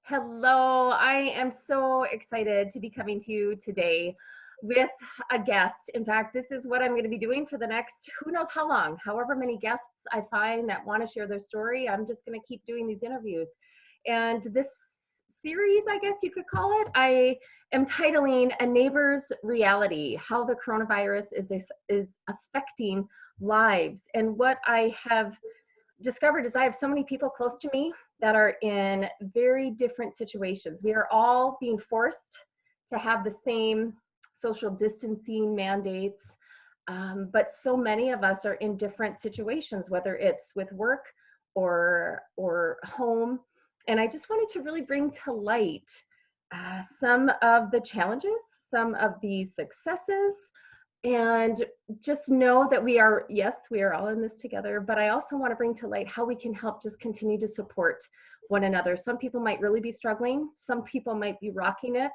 Hello, I am so excited to be coming to you today with a guest. In fact, this is what I'm going to be doing for the next who knows how long, however many guests I find that want to share their story. I'm just going to keep doing these interviews. And this series, I guess you could call it, I am titling A Neighbor's Reality: How the Coronavirus is Affecting Lives. And what I have discovered is I have so many people close to me that are in very different situations. We are all being forced to have the same social distancing mandates, but so many of us are in different situations, whether it's with work or home. And I just wanted to really bring to light some of the challenges, some of the successes, and just know that yes, we are all in this together, but I also want to bring to light how we can help just continue to support one another. Some people might really be struggling. Some people might be rocking it.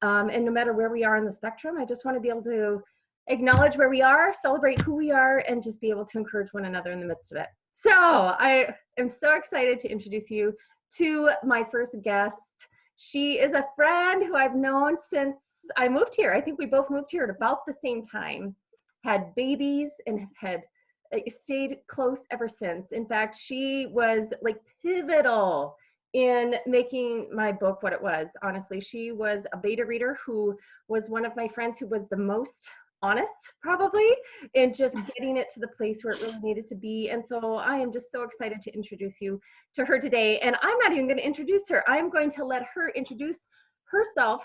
And no matter where we are in the spectrum, I just want to be able to acknowledge where we are, celebrate who we are, and just be able to encourage one another in the midst of it. So I am so excited to introduce you to my first guest. She is a friend who I've known since I moved here. I think we both moved here at about the same time, had babies, and have stayed close ever since. In fact, she was like pivotal in making my book what it was. Honestly, she was a beta reader who was one of my friends who was the most honest, probably, in just getting it to the place where it really needed to be. And so I am just so excited to introduce you to her today. And I'm not even going to introduce her. I'm going to let her introduce herself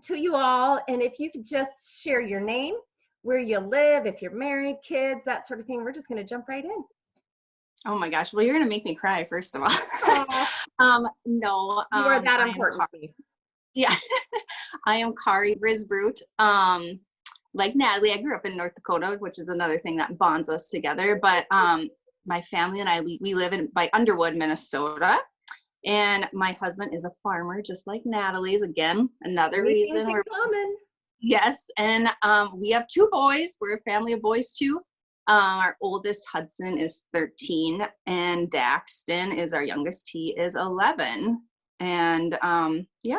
to you all. And if you could just share your name, where you live, if you're married, kids, that sort of thing, we're just going to jump right in. Oh my gosh. Well, you're going to make me cry, first of all. No. You are that important to me. Yeah. I am Kaare Risbrudt. Like Natalie, I grew up in North Dakota, which is another thing that bonds us together. But my family and I, we live by Underwood, Minnesota. And my husband is a farmer, just like Natalie's. Again, another reason we're common. Yes. And we have two boys. We're a family of boys too. Our oldest, Hudson, is 13, and Daxton is our youngest. He is 11. And yeah.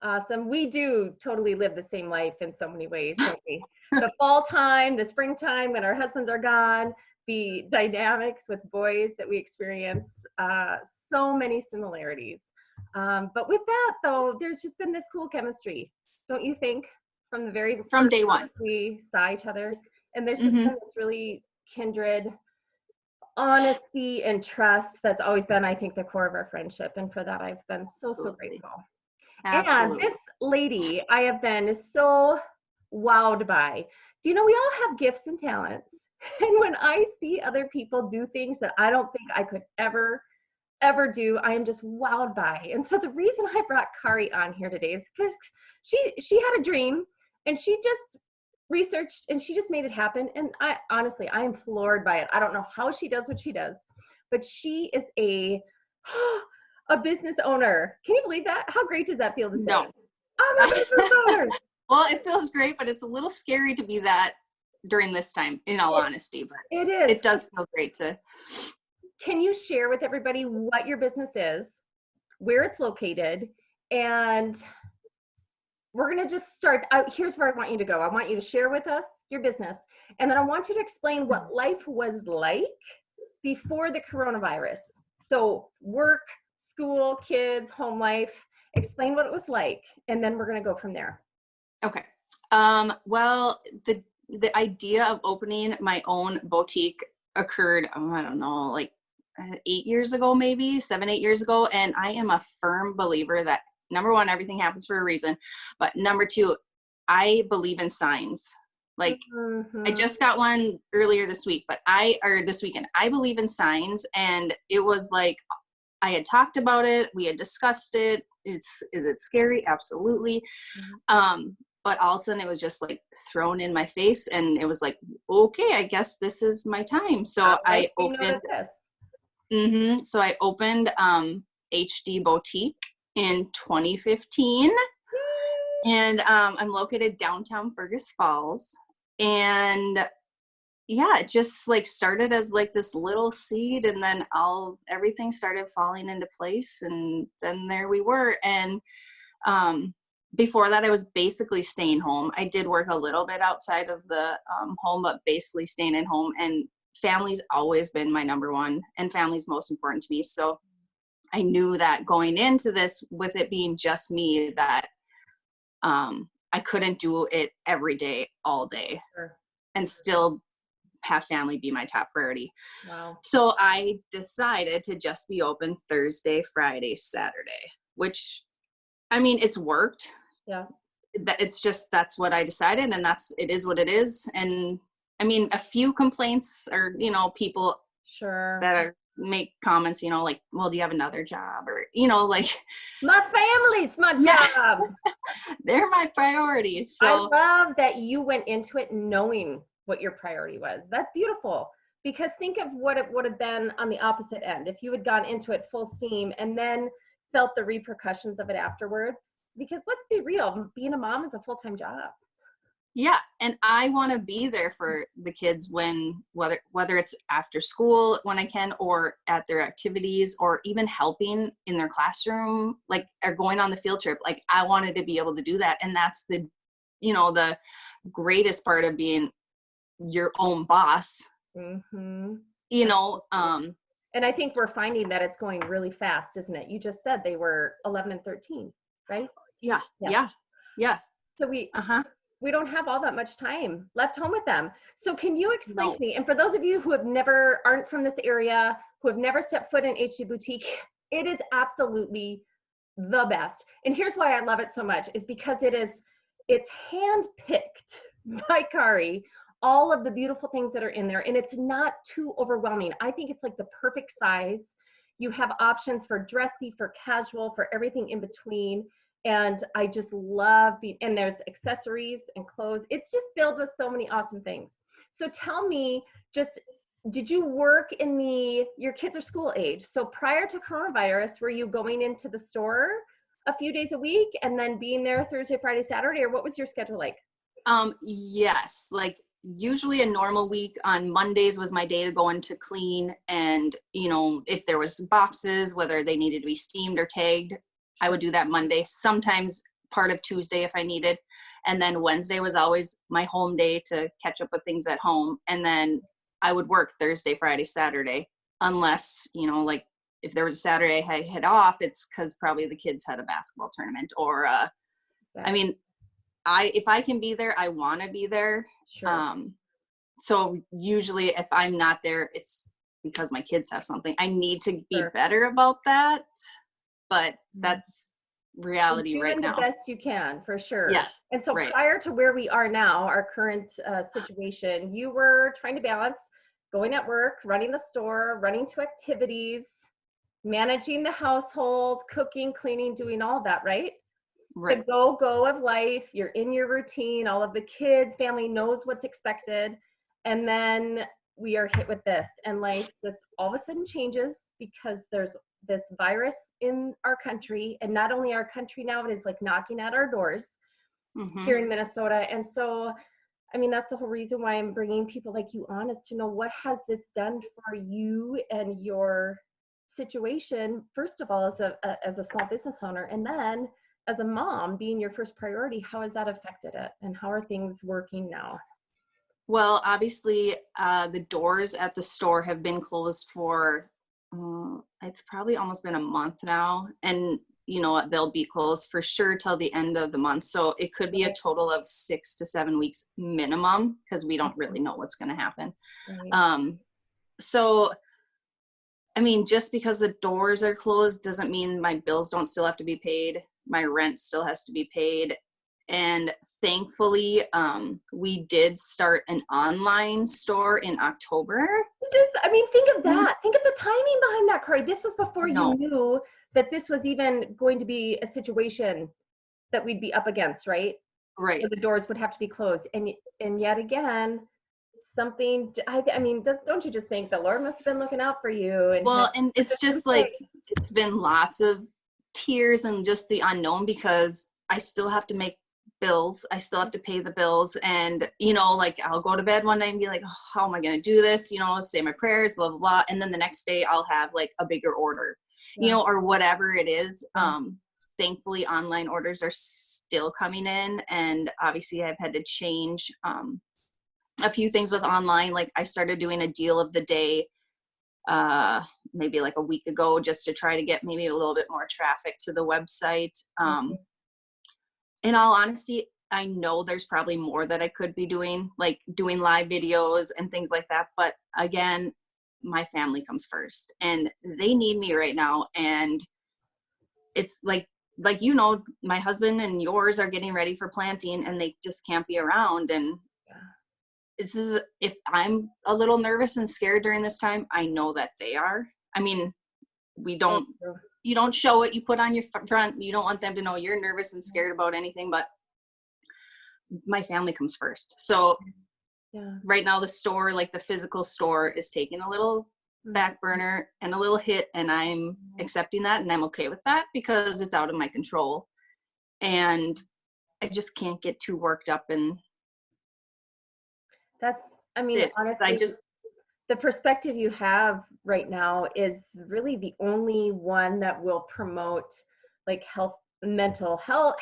Awesome. We do totally live the same life in so many ways, don't we? The fall time, the springtime, when our husbands are gone, the dynamics with boys that we experience, so many similarities. But with that, though, there's just been this cool chemistry, don't you think? From day one, we saw each other, and there's just been this really kindred honesty and trust that's always been, I think, the core of our friendship. And for that, I've been so grateful. Absolutely. And this lady I have been so wowed by. Do you know, we all have gifts and talents. And when I see other people do things that I don't think I could ever do, I am just wowed by. And so the reason I brought Carrie on here today is because she had a dream, and she just researched and she just made it happen. And I honestly, I am floored by it. I don't know how she does what she does, but she is a business owner. Can you believe that? How great does that feel to say? No. I'm a business owner. Well, it feels great, but it's a little scary to be that during this time, in all honesty. But it is. It does feel great to. Can you share with everybody what your business is, where it's located, and we're going to just start out. Here's where I want you to go. I want you to share with us your business, and then I want you to explain what life was like before the coronavirus. So work, school, kids, home life, explain what it was like, and then we're going to go from there. Okay. Well, the idea of opening my own boutique occurred, I don't know, like 8 years ago, maybe 7, 8 years ago. And I am a firm believer that, number one, everything happens for a reason. But number two, I believe in signs. Like I just got one earlier this week, this weekend, I believe in signs. And it was like, I had talked about it. We had discussed it. Is it scary? Absolutely. But all of a sudden it was just like thrown in my face, and it was like, okay, I guess this is my time. So I opened, so I opened HD Boutique in 2015, and I'm located downtown Fergus Falls. And yeah, it just like started as like this little seed, and then everything started falling into place, and then there we were. And before that, I was basically staying home. I did work a little bit outside of the home, but basically staying at home. And family's always been my number one, and family's most important to me. So I knew that going into this, with it being just me, that I couldn't do it every day, all day, Sure. and still have family be my top priority. Wow. So I decided to just be open Thursday, Friday, Saturday, which, I mean, it's worked. Yeah. It's just, that's what I decided, and it is what it is. And I mean, a few complaints, or, people Sure. that make comments, like, well, do you have another job? Or, like, My family's my job. they're my priorities. So I love that you went into it knowing what your priority was. That's beautiful, because think of what it would have been on the opposite end if you had gone into it full steam and then felt the repercussions of it afterwards. Because let's be real, being a mom is a full-time job. yeah, and I want to be there for the kids whether it's after school when I can, or at their activities, or even helping in their classroom, like, or going on the field trip. Like, I wanted to be able to do that. And that's the greatest part of being your own boss. Mm-hmm. And I think we're finding that it's going really fast, isn't it? You just said they were 11 and 13, right? yeah. So we don't have all that much time left home with them. So can you explain No. to me, and for those of you who aren't from this area, who have never stepped foot in HD Boutique, it is absolutely the best. And here's why I love it so much, is because it's hand-picked by Carrie, all of the beautiful things that are in there, and it's not too overwhelming. I think it's like the perfect size. You have options for dressy, for casual, for everything in between. And I just love and there's accessories and clothes. It's just filled with so many awesome things. So tell me, did you work your kids are school age. So prior to coronavirus, were you going into the store a few days a week and then being there Thursday, Friday, Saturday, or what was your schedule like? Yes, like, usually a normal week on Mondays was my day to go in to clean. And, if there was boxes, whether they needed to be steamed or tagged, I would do that Monday, sometimes part of Tuesday if I needed. And then Wednesday was always my home day to catch up with things at home. And then I would work Thursday, Friday, Saturday, unless, like, if there was a Saturday I had off, it's because probably the kids had a basketball tournament, or, I mean, if I can be there, I want to be there. Sure. So usually if I'm not there, it's because my kids have something. I need to be Sure. better about that, but that's reality right now. Doing the best you can, for sure. Yes. And so right. prior to where we are now, our current situation, you were trying to balance going at work, running the store, running to activities, managing the household, cooking, cleaning, doing all of that, right? Right. The go of life, you're in your routine, all of the kids, family knows what's expected. And then we are hit with this, and life just all of a sudden changes because there's this virus in our country, and not only our country now, it is like knocking at our doors here in Minnesota. And so, I mean, that's the whole reason why I'm bringing people like you on, is to know what has this done for you and your situation, first of all, as a small business owner, and then as a mom being your first priority. How has that affected it, and how are things working now? Well, obviously, the doors at the store have been closed for, it's probably almost been a month now. And they'll be closed for sure till the end of the month. So it could be a total of 6 to 7 weeks minimum, because we don't really know what's going to happen. Right. So, I mean, just because the doors are closed doesn't mean my bills don't still have to be paid. My rent still has to be paid. And thankfully, we did start an online store in October. Think of that. Think of the timing behind that, Carrie. This was before you knew that this was even going to be a situation that we'd be up against, right? Right. Where the doors would have to be closed. And yet again, don't you just think the Lord must have been looking out for you? And it's just like, it's been lots of tears and just the unknown, because I still have to make bills. I still have to pay the bills. And, like I'll go to bed one night and be like, oh, how am I going to do this? Say my prayers, blah, blah, blah. And then the next day I'll have like a bigger order, or whatever it is. Thankfully, online orders are still coming in. And obviously I've had to change a few things with online. Like I started doing a deal of the day maybe like a week ago, just to try to get maybe a little bit more traffic to the website. In all honesty, I know there's probably more that I could be doing, like doing live videos and things like that. But again, my family comes first and they need me right now. And it's like, my husband and yours are getting ready for planting and they just can't be around. And this is, if I'm a little nervous and scared during this time, I know that they are. I mean, you don't show it, you put on your front, you don't want them to know you're nervous and scared about anything, but my family comes first. So right now the store, like the physical store, is taking a little back burner and a little hit, and I'm accepting that and I'm okay with that because it's out of my control. And I just can't get too worked up. And honestly, the perspective you have right now is really the only one that will promote like healthy mental health,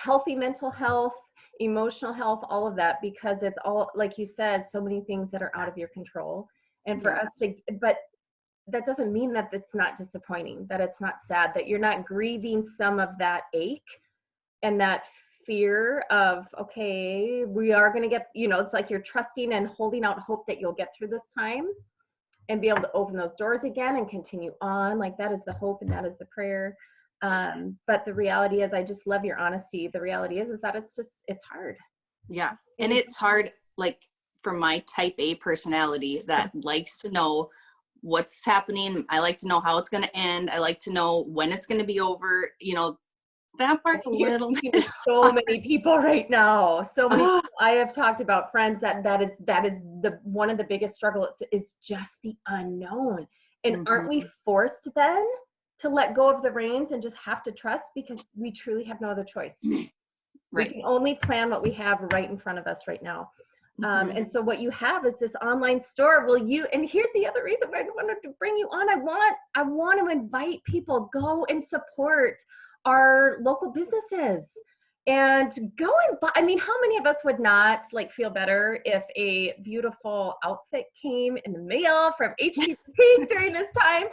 emotional health, all of that, because it's all, like you said, so many things that are out of your control. And for us to, but that doesn't mean that it's not disappointing, that it's not sad, that you're not grieving some of that ache and that fear of, okay, we are going to get, it's like you're trusting and holding out hope that you'll get through this time and be able to open those doors again and continue on. Like that is the hope and that is the prayer. But the reality is, I just love your honesty. The reality is that it's hard. Yeah. And it's hard, like for my type A personality that likes to know what's happening. I like to know how it's going to end. I like to know when it's going to be over. That part's a little bit. So many people right now. So many people I have talked about, friends, that is the one of the biggest struggles is just the unknown. And aren't we forced then to let go of the reins and just have to trust, because we truly have no other choice. Right. We can only plan what we have right in front of us right now. And so what you have is this online store. And here's the other reason why I wanted to bring you on. I want to invite people, go and support our local businesses and go and buy. I mean, how many of us would not like feel better if a beautiful outfit came in the mail from HD Boutique during this time?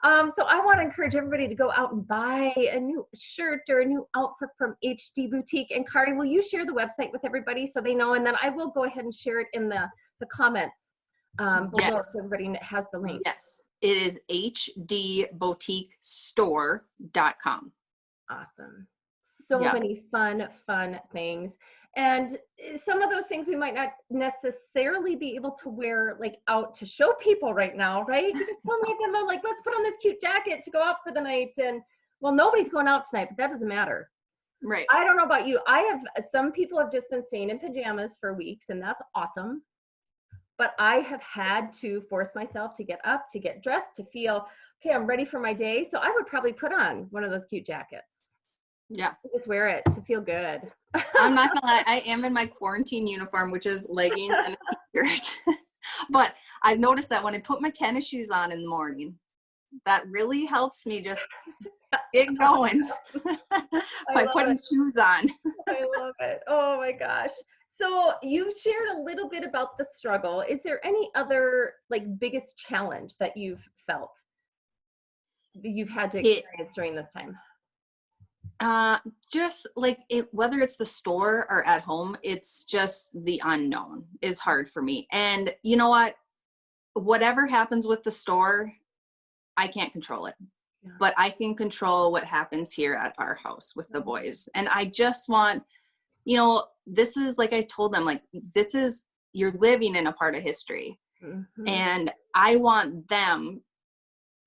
So I want to encourage everybody to go out and buy a new shirt or a new outfit from HD Boutique. And Carrie, will you share the website with everybody so they know? And then I will go ahead and share it in the comments below, so everybody has the link. Yes, it is hdboutiquestore.com. Awesome. So many fun things. And some of those things we might not necessarily be able to wear like out to show people right now, right? Because so many of them are like, let's put on this cute jacket to go out for the night. And well, nobody's going out tonight, but that doesn't matter. Right. I don't know about you. Some people have just been staying in pajamas for weeks, and that's awesome. But I have had to force myself to get up, to get dressed, to feel, okay, I'm ready for my day. So I would probably put on one of those cute jackets. Yeah. Just wear it to feel good. I'm not gonna lie, I am in my quarantine uniform, which is leggings and a t-shirt. But I've noticed that when I put my tennis shoes on in the morning, that really helps me just get going by putting shoes on. I love it. Oh my gosh. So you shared a little bit about the struggle. Is there any other like biggest challenge that you've felt, you've had to experience during this time? Just like whether it's the store or at home, it's just the unknown is hard for me. And you know what? Whatever happens with the store, I can't control it. Yeah. But I can control what happens here at our house with the boys. And I just want, this is like I told them, like, you're living in a part of history. Mm-hmm. And I want them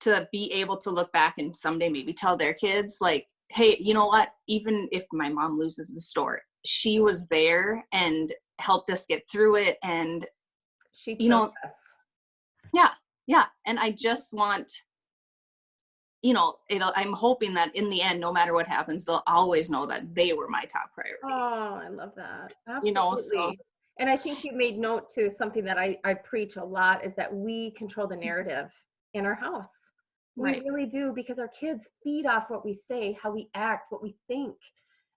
to be able to look back and someday maybe tell their kids, like, hey, you know what? Even if my mom loses the store, she was there and helped us get through it. And she chose us. Yeah. And I just want I'm hoping that in the end, no matter what happens, they'll always know that they were my top priority. Oh, I love that. So Absolutely. And I think you made note to something that I preach a lot, is that we control the narrative in our house. We right. really do, because our kids feed off what we say, how we act, what we think.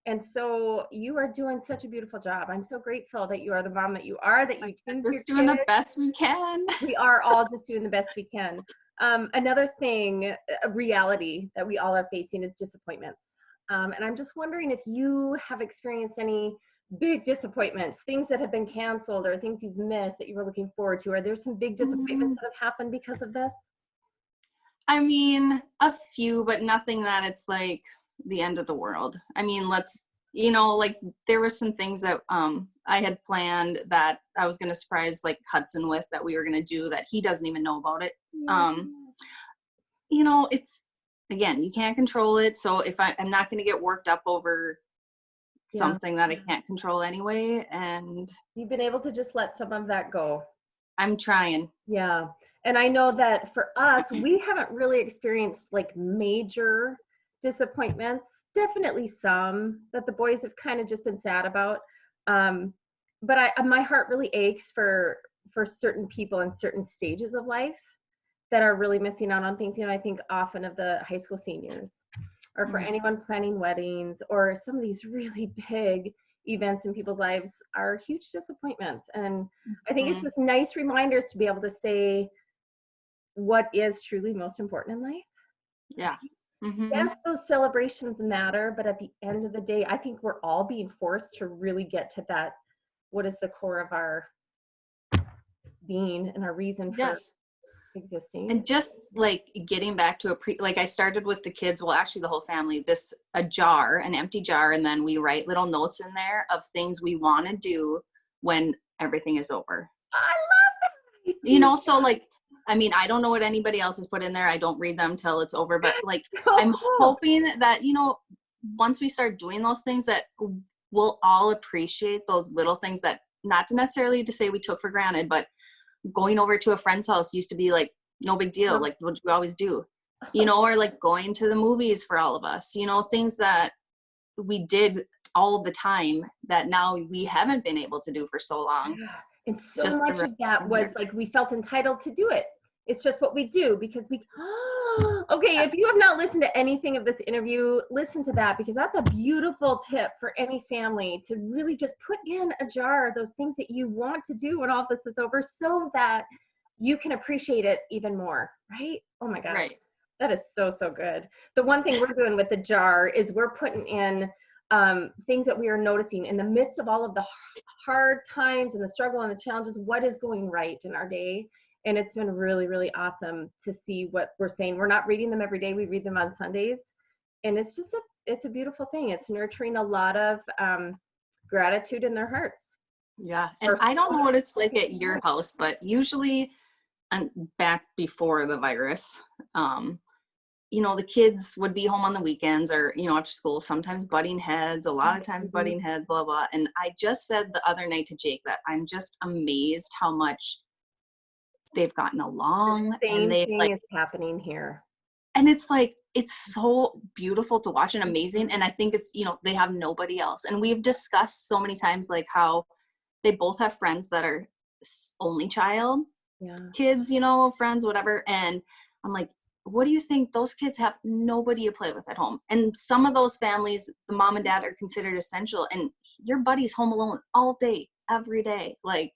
And so you are doing such a beautiful job. I'm so grateful that you are the mom that you are, that you choose your Just doing the kids. best we can. We are all just doing the best we can. Another thing, a reality that we all are facing, is disappointments. And I'm just wondering if you have experienced any big disappointments, things that have been canceled or things you've missed that you were looking forward to. Are there some big disappointments that have happened because of this? I mean, a few, but nothing that it's like the end of the world. I mean, like there were some things that I had planned that I was going to surprise like Hudson with, that we were going to do, that he doesn't even know about it. It's, again, you can't control it. So if I'm not going to get worked up over something that I can't control anyway. And you've been able to just let some of that go. I'm trying. Yeah. And I know that for us, we haven't really experienced like major disappointments. Definitely some that the boys have kind of just been sad about. But my heart really aches for certain people in certain stages of life that are really missing out on things. I think often of the high school seniors, or for anyone planning weddings, or some of these really big events in people's lives are huge disappointments. And I think it's just nice reminders to be able to say what is truly most important in life. Yeah. Yes, those celebrations matter, but at the end of the day, I think we're all being forced to really get to that, what is the core of our being and our reason for existing. And just like getting back to like I started with the kids, well, actually the whole family, an empty jar. And then we write little notes in there of things we want to do when everything is over. I love that. So like, I mean, I don't know what anybody else has put in there. I don't read them till it's over, but like, so I'm cool. hoping that, once we start doing those things, that we'll all appreciate those little things, that not necessarily to say we took for granted, but going over to a friend's house used to be like no big deal, like what we always do, or like going to the movies for all of us, things that we did all the time that now we haven't been able to do for so long. And so much of that was like we felt entitled to do it. It's just what we do because we okay, if you have not listened to anything of this interview, listen to that, because that's a beautiful tip for any family, to really just put in a jar those things that you want to do when all this is over, so that you can appreciate it even more, right? Oh my gosh. Right. That is so good. The one thing we're doing with the jar is we're putting in things that we are noticing in the midst of all of the hard times and the struggle and the challenges, what is going right in our day. And it's been really, really awesome to see what we're saying. We're not reading them every day. We read them on Sundays. And it's just it's a beautiful thing. It's nurturing a lot of gratitude in their hearts. Yeah. And I don't know what it's like at your house, but usually back before the virus, the kids would be home on the weekends or, after school, sometimes butting heads, a lot of times butting heads, blah, blah. And I just said the other night to Jake that I'm just amazed how much they've gotten along. The same and they thing is happening here. And it's like, it's so beautiful to watch and amazing. And I think it's, they have nobody else. And we've discussed so many times, like how they both have friends that are only child kids, friends, whatever. And I'm like, what do you think? Those kids have nobody to play with at home. And some of those families, the mom and dad are considered essential. And your buddy's home alone all day, every day. Like,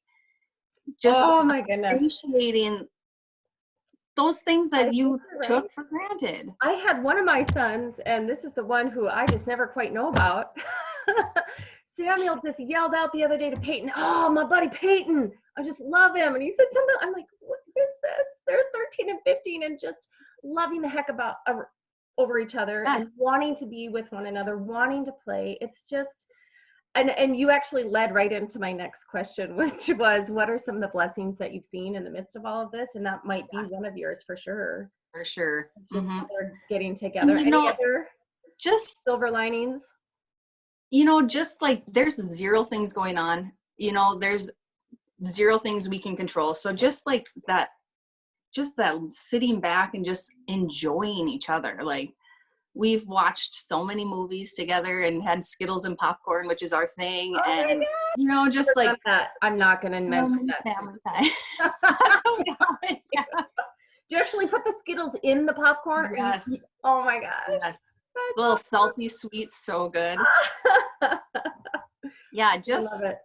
just oh my goodness, appreciating those things that you took for granted. I had one of my sons, and this is the one who I just never quite know about. Samuel just yelled out the other day to Peyton, "Oh, my buddy Peyton, I just love him." And he said something, I'm like, what is this? They're 13 and 15 and just loving the heck about over each other and wanting to be with one another, wanting to play. It's just, and you actually led right into my next question, which was, what are some of the blessings that you've seen in the midst of all of this? And that might be one of yours for sure. For sure. It's just we're getting together. Any other just silver linings? Just like there's zero things going on, there's zero things we can control. So just like that just that sitting back and just enjoying each other. Like, we've watched so many movies together and had Skittles and popcorn, which is our thing. Oh my And, God. just like That. I'm not going to mention that. family time. That's what we always have. Do you actually put the Skittles in the popcorn? Yes. Oh my gosh. Yes. Little salty sweet, so good. Yeah, I just love it.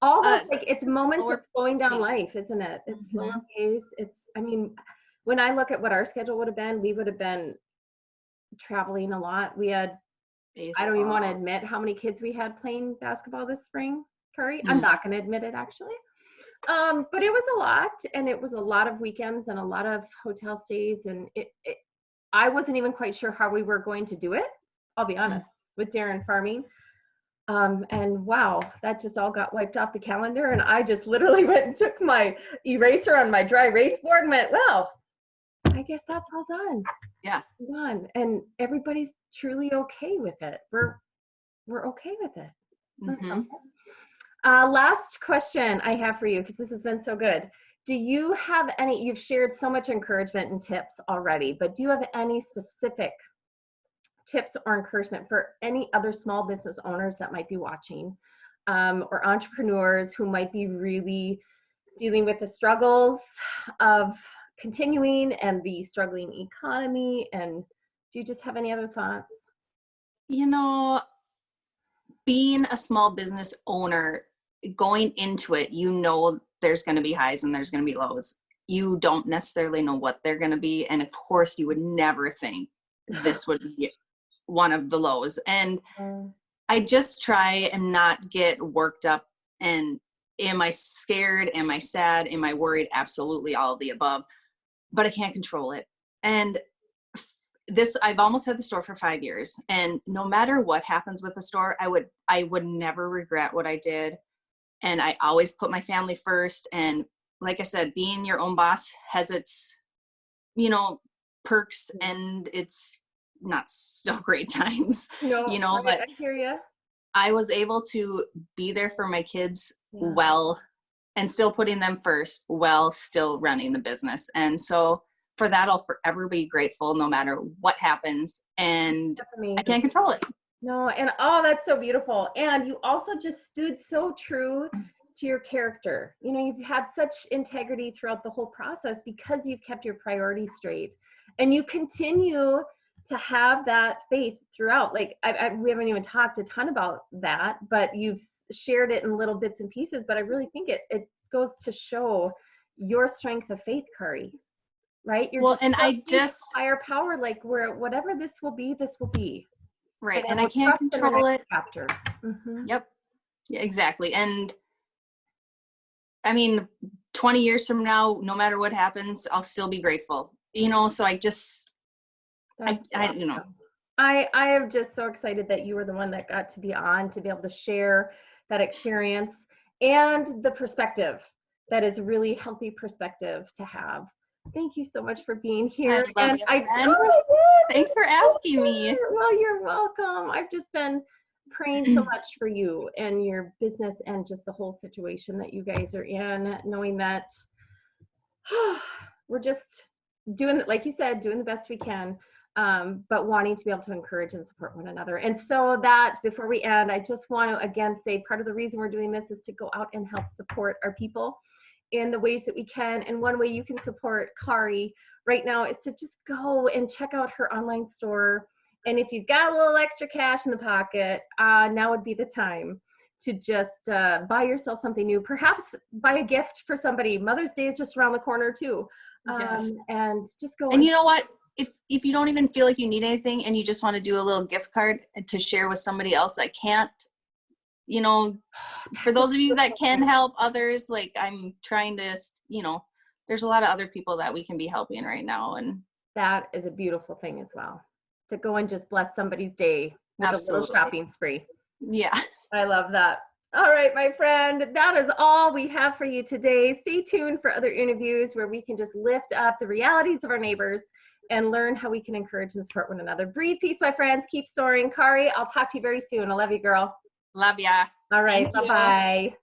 All those, like, it's just moments slower of slowing down pace. life, isn't it? It's slower pace. It's, I mean, when I look at what our schedule would have been, we would have been traveling a lot. We had, I don't even want to admit how many kids we had playing basketball this spring, Carrie. I'm not going to admit it, actually. But it was a lot, and it was a lot of weekends and a lot of hotel stays, and I wasn't even quite sure how we were going to do it. I'll be honest, with Darren farming. And wow, that just all got wiped off the calendar, and I just literally went and took my eraser on my dry erase board and went, well, I guess that's all done. Yeah. Done. And everybody's truly okay with it. We're okay with it. Last question I have for you, because this has been so good. Do you have any, you've shared so much encouragement and tips already, but do you have any specific tips or encouragement for any other small business owners that might be watching, or entrepreneurs who might be really dealing with the struggles of continuing and the struggling economy? And do you just have any other thoughts? Being a small business owner, going into it, there's going to be highs and there's going to be lows. You don't necessarily know what they're going to be. And of course, you would never think this would be one of the lows. And I just try and not get worked up. And am I scared? Am I sad? Am I worried? Absolutely all of the above. But I can't control it. And I've almost had the store for 5 years, and no matter what happens with the store, I would never regret what I did. And I always put my family first. And like I said, being your own boss has its, perks, and it's not so great times, but I hear you. I was able to be there for my kids well, and still putting them first while still running the business. And so for that, I'll forever be grateful no matter what happens. And I can't control it. No, and that's so beautiful. And you also just stood so true to your character. You've had such integrity throughout the whole process because you've kept your priorities straight, and you continue to have that faith throughout. Like, we haven't even talked a ton about that, but you've shared it in little bits and pieces. But I really think it goes to show your strength of faith, Carrie. Right? Higher power, like, where whatever this will be. Right. And I can't control it. Chapter. Yep. Yeah, exactly. And I mean, 20 years from now, no matter what happens, I'll still be grateful. So I just, I am just so excited that you were the one that got to be on, to be able to share that experience and the perspective that is really healthy perspective to have. Thank you so much for being here. Thanks for asking me. Well, you're welcome. I've just been praying so much for you and your business and just the whole situation that you guys are in, knowing that we're just doing, like you said, doing the best we can, but wanting to be able to encourage and support one another. And so that, before we end, I just want to again say part of the reason we're doing this is to go out and help support our people in the ways that we can. And one way you can support Carrie right now is to just go and check out her online store. And if you've got a little extra cash in the pocket, now would be the time to just buy yourself something new. Perhaps buy a gift for somebody. Mother's Day is just around the corner too. Yes. And just go. And you know what? If you don't even feel like you need anything and you just want to do a little gift card to share with somebody else that can't, for those of you that can help others, like I'm trying to, there's a lot of other people that we can be helping right now. And that is a beautiful thing as well, to go and just bless somebody's day with a little shopping spree. Yeah. I love that. All right, my friend, that is all we have for you today. Stay tuned for other interviews where we can just lift up the realities of our neighbors and learn how we can encourage and support one another. Breathe peace, my friends. Keep soaring. Carrie, I'll talk to you very soon. I love you, girl. Love ya. All right. Bye-bye.